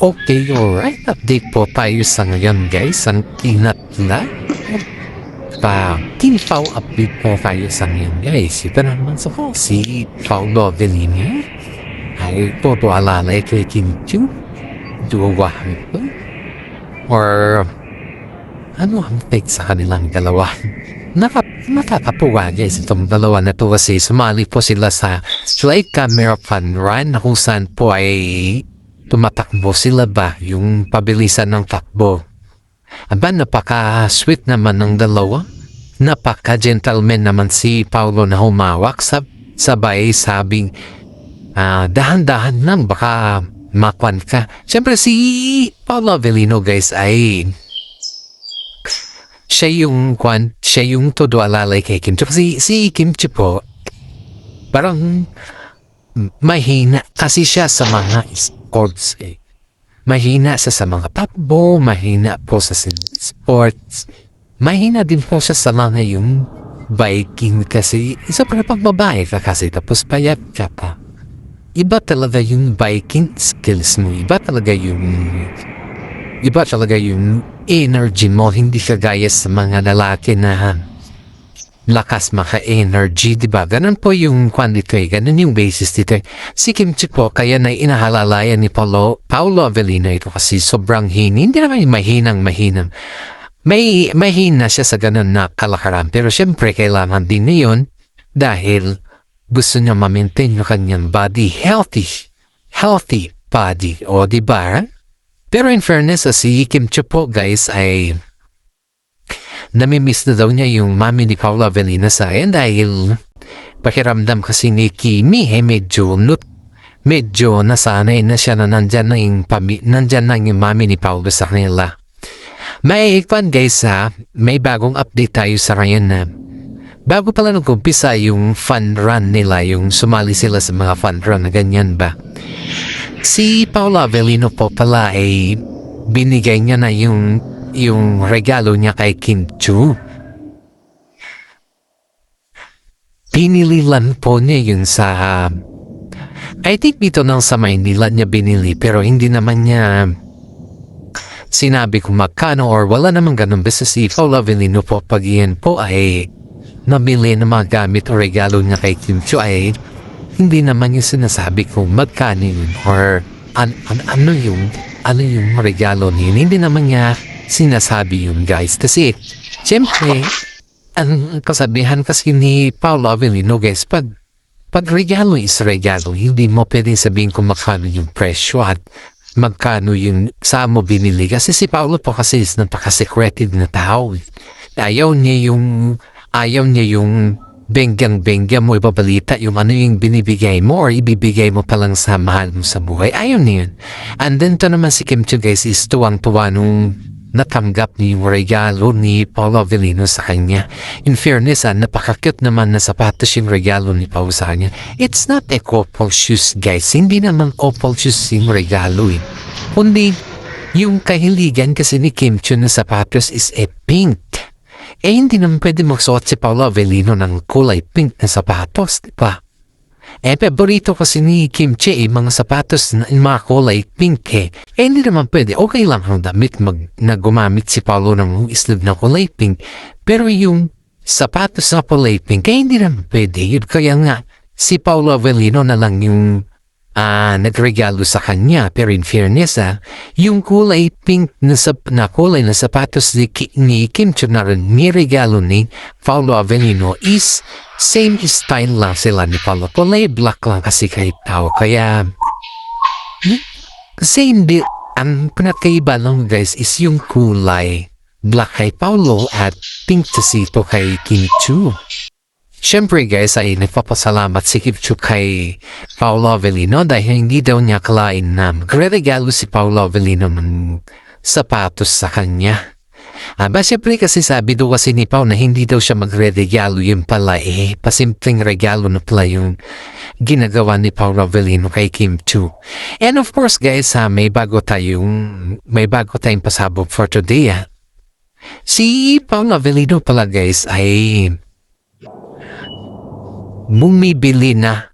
Okay, alright. Update po tayo sa ngayon guys. Ang kinat na. Team Foul update po tayo sa ngayon guys. Ito naman sa ko. Si Paulo Avellino. Ay po to alalay kay Kim Chu. Duwahan po. Or ano ang take sa kanilang dalawa? Nakakatuwa guys itong dalawa na to kasi sumali po sila sa Slide Camera Fun Run na kung saan po ay tumatakbo sila ba yung pabilisan ng takbo. Aba, napaka-sweet naman ng dalawa. Napaka-gentleman naman si Paulo na humawak. Sabay sabing, dahan-dahan lang, baka makwan ka. Siyempre si Paulo Avellino guys ay siya yung todo alalay kay Kim Chu. Kasi si Kim Chu po, parang mahina kasi siya sa mga sports eh. Mahina siya sa mga takbo, mahina po sa sports. Mahina din po siya sa mga yung biking kasi isa para pang babae ka kasi tapos payat ka pa. Iba talaga yung biking skills mo. Iba talaga yung energy mo. Hindi ka gaya sa mga lalaki na lakas maka-energy, diba? Ganun po yung dito eh. Ganun yung basis dito eh. Si Kim Chu po, kaya na inahalalayan ni Paulo Avellino ito kasi sobrang hindi naman mahinang. May mahina siya sa ganun na kalakaran. Pero syempre, kailangan din na yun dahil gusto niya ma-maintain yung kanyang body. Healthy body. O, diba? Pero in fairness, si Kim Chu po, guys, ay namimiss na daw niya yung mami ni Paulo Avellino sa akin dahil pakiramdam kasi ni Kimi medyo nasanay na siya na nandyan na yung mami ni Paulo sa kanila. May guys may bagong update tayo sa ngayon na bago pala nag-umpisa yung fun run nila, yung sumali sila sa mga fun run na ganyan ba. Si Paulo Avellino po pala ay binigay niya na yung regalo niya kay Kim Chu. Pinili lang po niya yun sa I think dito nang sa Maynila niya binili pero hindi naman niya sinabi kung magkano or wala namang ganun. Basta si Paulo Avellino po pag iyan po ay nabili na mga gamit o regalo niya kay Kim Chu ay hindi naman yung sinasabi kung magkano yun or ano yung regalo niya. Hindi naman niya sinasabi yun guys. Kasi siyempre ang kasabihan kasi ni Paulo Avellino guys, pag regalo is regalo, hindi mo pwede sabihin kung magkano yung presyo at magkano yung saan mo binili. Kasi si Paulo po kasi is napaka-secretive na tao. Ayaw niya yung bengyang mo ibabalita yung ano yung binibigay mo or ibibigay mo palang sa mahal mo sa buhay. Ayaw niya yun. And then to naman si Kim Chu guys is tuwang-tuwa nung natanggap ni yung regalo ni Paulo Avellino sa kanya. In fairness, napaka-cute naman na sapatos yung regalo ni Paulo sa kanya. It's not a couple shoes guys. Hindi naman couple shoes yung regalo eh. Kundi yung kahiligan kasi ni Kim Chu na sapatos is a pink. Eh hindi naman pwede magsuot si Paulo Avellino ng kulay pink na sapatos, diba? Eh, paborito kasi ni Kim Chu mga sapatos na mga kulay pink eh. Eh, hindi naman pwede. Okay lang ang damit na gumamit si Paulo ng sleeve na kulay pink. Pero yung sapatos na kulay pink, eh, hindi naman pwede. Yun kaya nga, si Paulo Avellino na lang yung nagregalo sa kanya. Pero in fairness, yung kulay pink na kulay na sapatos ni Kim Chu na rin niregalo ni Paulo Avellino is same style lang sila ni Paulo. Kulay black lang kasi kay tao. Kaya same deal. Ang pinakaiba lang guys is yung kulay black kay Paulo at pink sito kay Kim Chu. Siyempre guys ay nagpapasalamat si Kim Chu kay Paulo Avellino dahil hindi daw niya akalain na magre-regalo si Paulo Avellino ng sapatos sa kanya. Siyempre kasi sabi daw kasi ni Paulo na hindi daw siya magre-regalo, yun pala pasimpleng regalo na pala yung ginagawa ni Paulo Avellino kay Kim Chu. And of course guys may bago tayong pasabog for today. Si Paulo Avellino pala guys ay bumibili na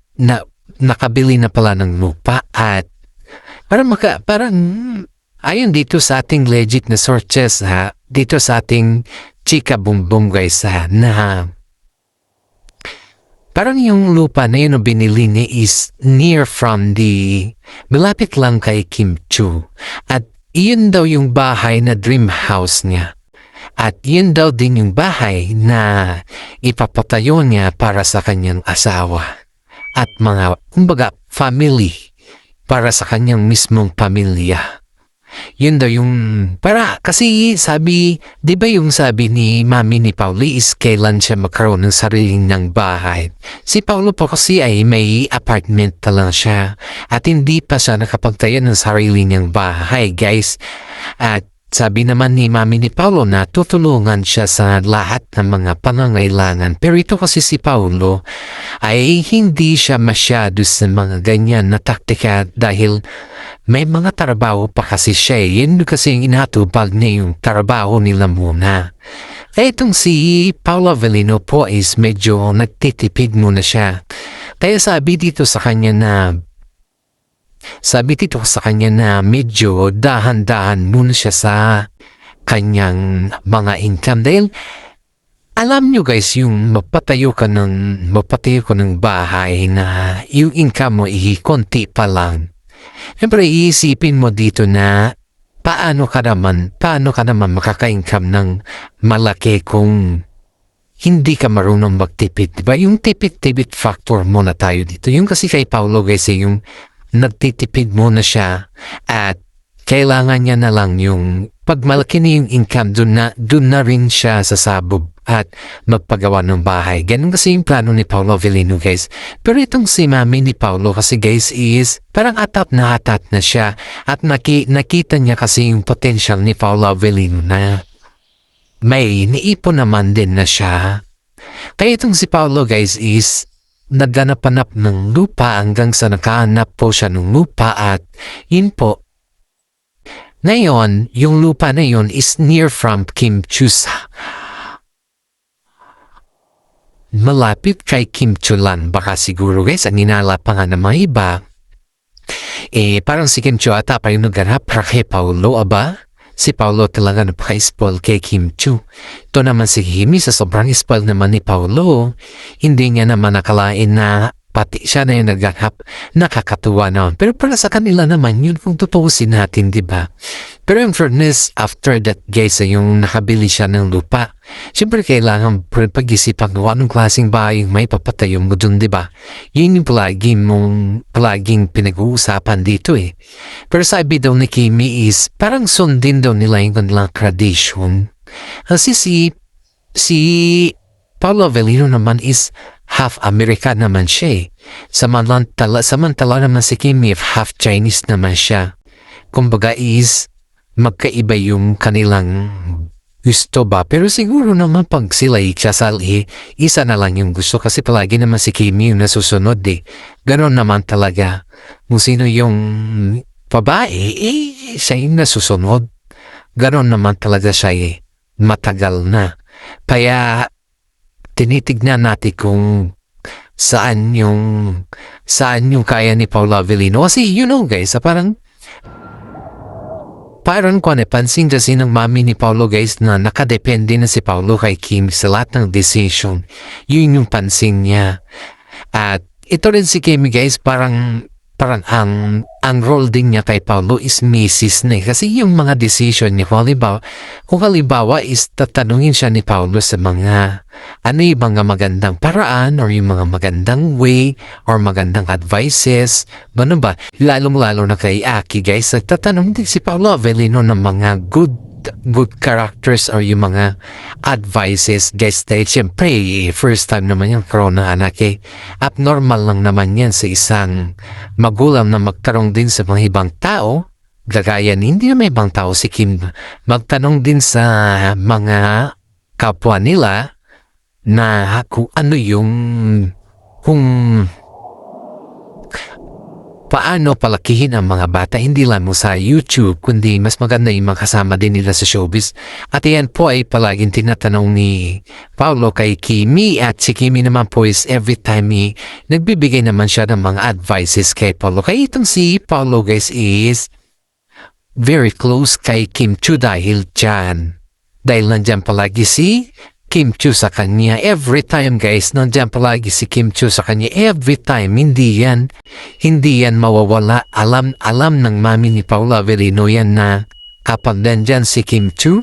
nakabili na pala ng lupa at Parang, ayon dito sa ating legit na sources ha, dito sa ating chika bumbum guys ha, na parang yung lupa na yun na binili niya is near from malapit lang kay Kim Chu. At yun daw yung bahay na dream house niya. At yun daw din yung bahay na ipapatayo niya para sa kanyang asawa. At mga, kumbaga, family para sa kanyang mismong pamilya. Yun daw yung, kasi sabi, di ba yung sabi ni mami ni Pauli is kailan siya magkaroon ng sariling ng bahay. Si Paulo po kasi ay may apartment na lang siya at hindi pa siya nakapagtayo ng sarili niyang bahay guys. At sabi naman ni mami ni Paulo na tutulungan siya sa lahat ng mga pangangailangan. Pero ito kasi si Paulo ay hindi siya masyado sa mga ganyan na taktika dahil may mga trabaho pa kasi siya. Yun kasi yung inatupag niya yung trabaho nila muna. Kaya itong si Paolo Avellino po is medyo nagtitipid muna siya. Kaya sabi dito sa kanya na medyo dahan-dahan muna siya sa kanyang mga income. Dahil alam nyo guys, yung mapatayo ka ng bahay na yung income mo konti pa lang. Siyempre iisipin mo dito na paano ka naman makaka-income ng malaki kung hindi ka marunong magtipid. Diba? Yung tipid factor muna tayo dito. Yung kasi kay Paulo guys yung nagtitipid muna siya at kailangan niya na lang yung pag malaki na yung income, dun na rin siya sasabog at magpagawa ng bahay. Ganun kasi yung plano ni Paolo Avellino guys. Pero itong si mami ni Paulo kasi guys is parang atat na siya at nakita niya kasi yung potential ni Paolo Avellino na may niipon naman din na siya. Kaya itong si Paulo guys is nagganap-anap ng lupa hanggang sa nakahanap po siya ng lupa at yun po. Ngayon, yung lupa na yun is near from Kim Chu's. Malapit kay Kim Chulan. Baka siguro guys, ang ninala pa nga ng mga iba. Parang si Kim Chu ata pa yung naghanap para kay Paulo, aba? Si Paulo talaga napaka-spoil kay Kim Chu. Ito naman si Kimi sa sobrang spoil naman ni Paulo. Hindi niya naman nakalain na pati siya na yung naghanap. Nakakatuwa naman. Pero para sa kanila naman, yun kung tutuusin natin, di ba? Pero yung fairness, after that guys, yung nakabili siya ng lupa, siyempre kailangan pag-isipan kung anong klaseng bahay yung may papatayo mo dun, di ba? Yun yung palaging pinag-uusapan dito eh. Pero sabi daw ni Kimi is, parang sundin daw nila yung kanilang tradition. Kasi si Paolo Avellino naman is half American naman siya eh. Samantala naman si Kimi half Chinese naman siya. Kumbaga is magkaiba yung kanilang gusto ba. Pero siguro naman pag sila ikasali, isa na lang yung gusto kasi palagi naman si Kimi yung nasusunod eh. Ganon naman talaga. Kung sino yung babae, siya yung nasusunod. Ganon naman talaga siya eh. Matagal na. Kaya tinitignan natin kung saan yung kaya ni Paolo Avellino. Kasi you know guys, parang kung pansin kasi ng mami ni Paulo guys na nakadepende na si Paulo kay Kim sa lahat ng decision. Yun yung pansin niya. At ito rin si Kim guys, parang ang role din niya kay Paulo is misis na kasi yung mga decision niya kung halimbawa is tatanungin siya ni Paulo sa mga yung mga magandang paraan or yung mga magandang way or magandang advices, ba? Lalong-lalo na kay Aki guys, tatanong din si Paolo Avellino ng mga good characters or yung mga advices guys dahil siyempre first time naman yung corona anak abnormal lang naman yan sa isang magulang na magtanong din sa mga ibang tao gagaya hindi na may ibang tao si Kim magtanong din sa mga kapwa nila na kung ano yung paano palakihin ang mga bata hindi lang mo sa YouTube kundi mas maganda yung makasama din nila sa showbiz. At yan po ay palaging tinatanong ni Paolo kay Kimi at si Kimi naman po is every time nagbibigay naman siya ng mga advices kay Paolo. Kaya itong si Paolo guys is very close kay Kim Chiu dahil dyan. Dahil nandyan palagi si Kim Chiu sa kanya. Every time guys, nandyan palagi si Kim Chiu sa kanya. Every time, hindi yan mawawala. Alam ng mami ni Paula Avellino yan na kapag nandyan si Kim Chiu,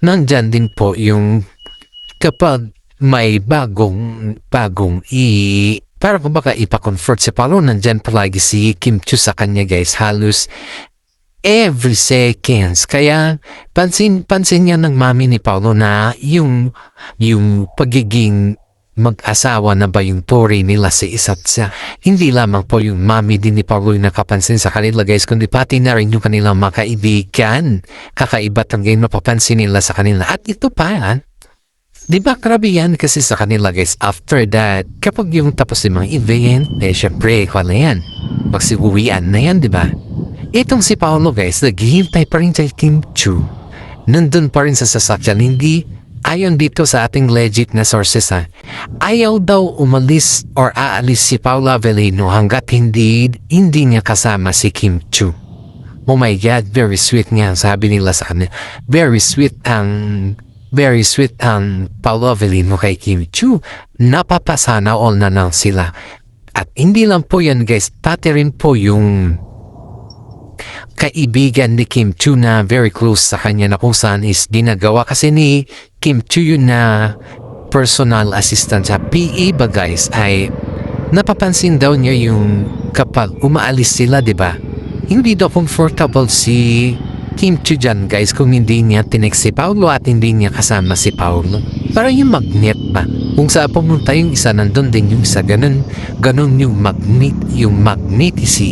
nandyan din po yung kapag may bagong para kung baka ipa-convert si Paolo, nandyan palagi si Kim Chiu sa kanya guys. Halos every seconds. Kaya pansin niya ng mami ni Paolo na yung pagiging mag-asawa na ba yung turing nila sa isa't isa. Hindi lamang po yung mami din ni Paolo yung nakapansin sa kanila guys, kundi pati na rin yung kanilang mga kaibigan. Kakaiba talaga yung napapansin nila sa kanila. At ito pa, di ba grabe yan kasi sa kanila guys, after that, kapag yung tapos yung mga event, syempre, wala yan. Magsiguwian na yan, di ba? Itong si Paolo guys, naghihintay pa rin kay Kim Chiu. Nandun pa rin sa sasakyan, hindi ayon dito sa ating legit na sources ayaw daw umalis or aalis si Paolo Avellino hanggat hindi niya kasama si Kim Chiu. Oh my God, very sweet nga sabi nila sa kanya. Very sweet ang Paolo Avellino kay Kim Chiu. Napapasana all na lang sila. At hindi lang po yan guys, pati rin po yung kaibigan ni Kim Chiu na very close sa kanya na kung saan is ginagawa kasi ni Kim Chiu yun na personal assistant sa PA ba guys ay napapansin daw niya yung kapag umaalis sila diba hindi daw comfortable si Kim Chiu dyan guys kung hindi niya tinext si Paolo at hindi niya kasama si Paolo. Parang yung magnet ba? Kung saan pumunta yung isa nandun din yung isa ganun yung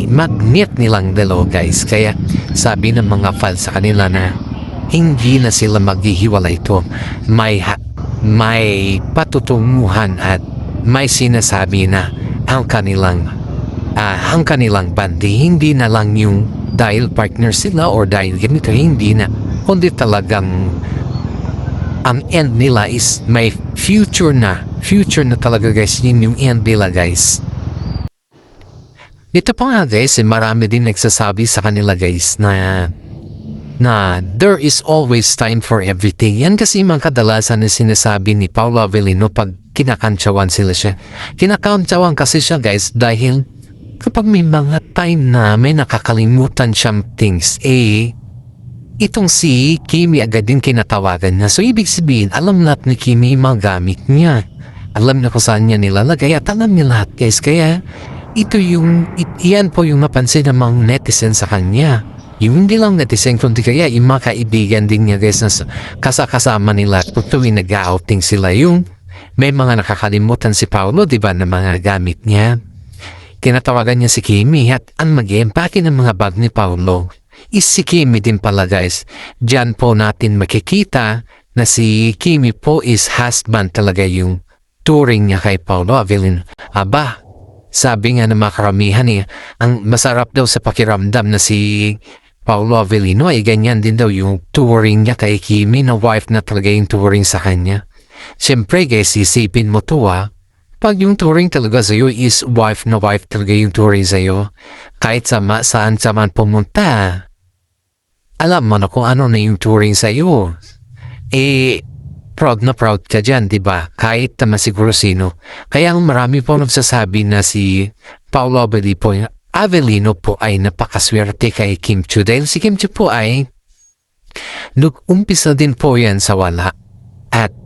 magnet nilang dalawa guys. Kaya sabi ng mga fans sa kanila na hindi na sila maghihiwalay ito. May patutunguhan at may sinasabi na ang kanilang bandi hindi na lang yung dahil partner sila or dahil ganito hindi na kundi talagang ang end nila is may future na talaga guys. Yun yung end nila guys. Dito pa nga guys marami din nagsasabi sa kanila guys na there is always time for everything. Yan kasi mga kadalasan na sinasabi ni Paolo Avellino pag kinakantsawan sila siya. Kinakantsawan kasi siya guys dahil kapag may mga time na may nakakalimutan siyang things, itong si Kimi agad din kinatawagan niya. So, ibig sabihin, alam lahat ni Kimi yung mga gamit niya. Alam na kung saan niya nilalagay at alam niya lahat guys. Kaya, iyan po yung napansin ng mga netizen sa kanya. Yung hindi lang netizen, kundi kaya yung mga kaibigan din niya guys na kasama nila at kung tuwing nag-outing sila yung may mga nakakalimutan si Paolo, diba, na mga gamit niya. Tinatawagan niya si Kimi at ang mag-empake ng mga bag ni Paolo is si Kimi din pala guys. Diyan po natin makikita na si Kimi po is husband talaga yung touring niya kay Paolo Avellino. Aba, sabi nga ng mga karamihan ang masarap daw sa pakiramdam na si Paolo Avellino ay ganyan din daw yung touring niya kay Kimi na wife na talaga yung touring sa kanya. Siyempre guys, isipin mo to pag yung touring talaga sa'yo is wife na wife talaga yung touring sa'yo, kahit saan man pumunta, alam mo na kung ano na yung touring sa'yo. Proud na proud ka dyan, diba? Kahit naman siguro sino. Kaya marami po nagsasabi na si Paolo Avellino po ay napakaswerte kay Kim Chiu. Dahil si Kim Chiu po ay nag-umpisa din po yan sa wala. At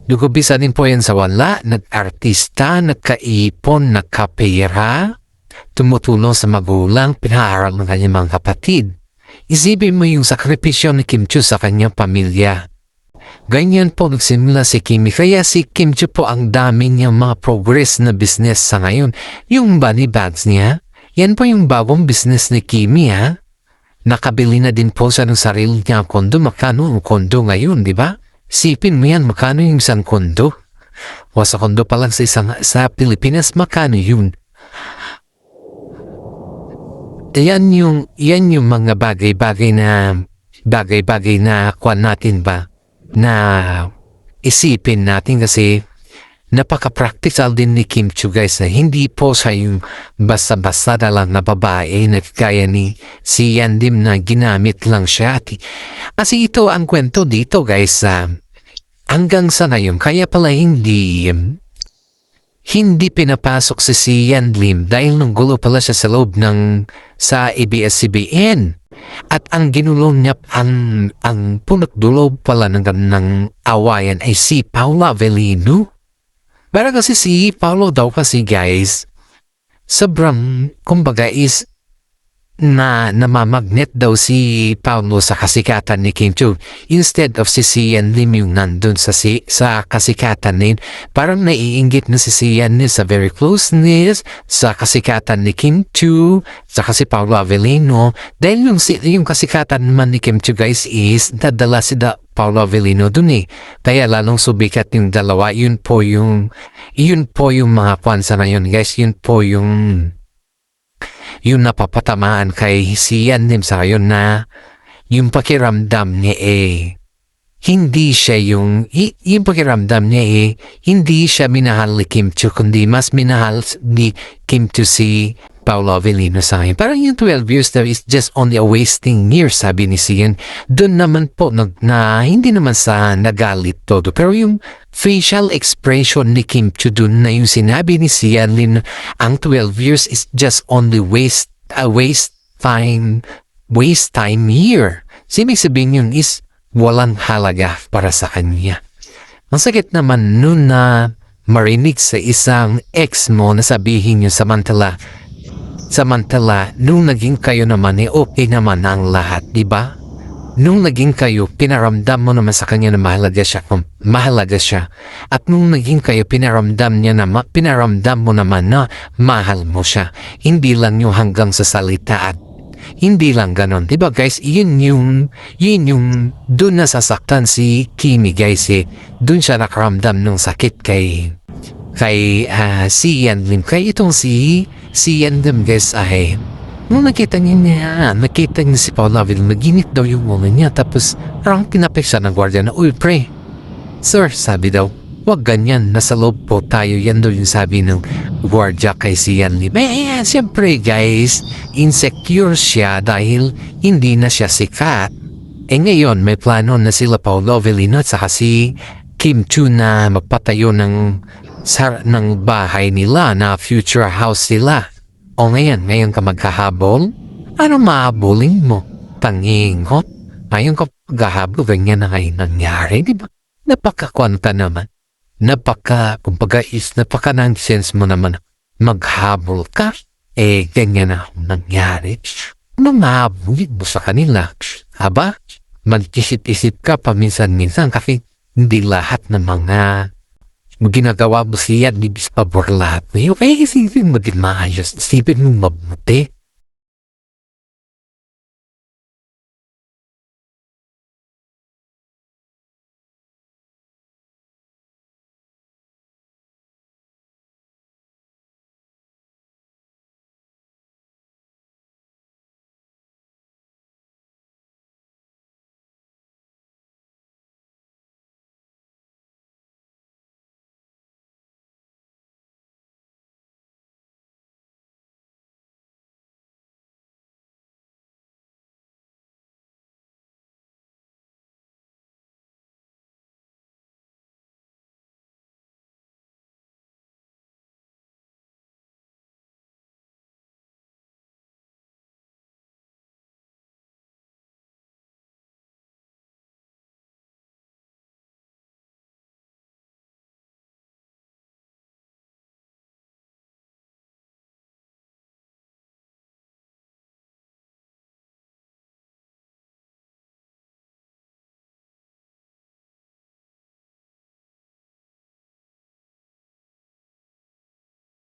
nag-umpisa din po yan sa wala, nag-artista, nagkaipon, nagkapera, tumutulong sa magulang, pinaaral ng kanyang mga kapatid. Isipin mo yung sakripisyo ni Kim Chiu sa kanyang pamilya. Ganyan po nagsimula si Kimi, kaya si Kim Chiu po ang dami niyang mga progress na business sa ngayon. Yung bunny bags niya, yan po yung bagong business ni Kimi Nakabili na din po siya ng sarili niya kondo. Magkano ang kondo ngayon, di ba? Sipin mo yan, magkano yung isang kondo? O sa kondo pa lang sa Pilipinas, magkano yun? yan yung mga bagay-bagay na kwan natin ba na isipin natin kasi napaka-practical din ni Kim Chiu guys na hindi po siya yung basta-basta na lang na babae na kaya ni si Yan Lim na ginamit lang siya. Kasi ito ang kwento dito guys hanggang sa ngayon kaya pala hindi pinapasok si Yan Lim dahil nung gulo pala siya sa loob sa ABS-CBN. At ang ginulong niya, ang punot dulo pala ng awayan ay si Paula Avellino. Pero kasi si Paulo daw kasi guys, sobrang kumbaga is namamagnet daw si Paulo sa kasikatan ni Kim Chiu. Instead of si Yan Lim yung nandun sa kasikatan niya, parang naiinggit na si Yan Lim sa very closeness, sa kasikatan ni Kim Chiu, sa si Paulo Avellino. Dahil yung kasikatan naman ni Kim Chiu guys is nadala si Paulo Avellino dun eh. Kaya lalong subikat yung dalawa. Yun po yung mga kwansa na yun guys. Yun po yung napapatamaan kay si Yan Lim sa ngayon na yung pakiramdam niya hindi siya yung pakiramdam niya hindi siya minahal ni Kim Chiu kundi mas minahal ni Kim Chiu si Paolo Avellino sa ngayon. Parang yung 12 years there is just only a wasting year sabi ni Sian. Doon naman po na hindi naman sa nagalit todo pero yung facial expression ni Kim Chiu doon na yung sinabi ni Sian Lin ang 12 years is just only waste time year. Ibig sabihin yun is walang halaga para sa kanya. Ang sakit naman nun na marinig sa isang ex mo na sabihin nyo samantala nung naging kayo naman okay naman ang lahat, di ba? Nung naging kayo, pinaramdam mo naman sa kanya na mahalaga siya. At nung naging kayo, pinaramdam mo naman na mahal mo siya. Hindi lang yung hanggang sa salita at hindi lang ganon. Diba guys, yun yung dun nasasaktan si Kimi guys Dun siya nakaramdam ng sakit kay si Yan Lim. Kaya itong si Yan Lim guys nung nakita niya si Paula Avellino, naginit daw yung ulo niya. Tapos parang kinapik siya ng gwardiya na, uy pre, sir, sabi daw, wag ganyan, nasa loob po tayo. Yan daw yung sabi ng gwardiya kay si Yan Lim. Siyempre guys, insecure siya dahil hindi na siya sikat. Ngayon, may plano na sila Paula Avellino at saka si Kim Chiu na magpatayo ng bahay nila na future house nila. O ngayon ka magkahabol? Ano mahabulin mo? Tangingot? Ngayon ka magkahabol, ganyan na ngayon nangyari, di ba? Napakakwanta naman. Napaka-nonsense mo naman. Maghabol ka? Ganyan na nangyari. Ano mahabulin mo sa kanila? Aba, mag-isip-isip ka paminsan-minsan kasi hindi lahat ng mga ginagawa mo siya, libis pabor lahat. Kaya isipin mo din maayos. Isipin mo mabuti.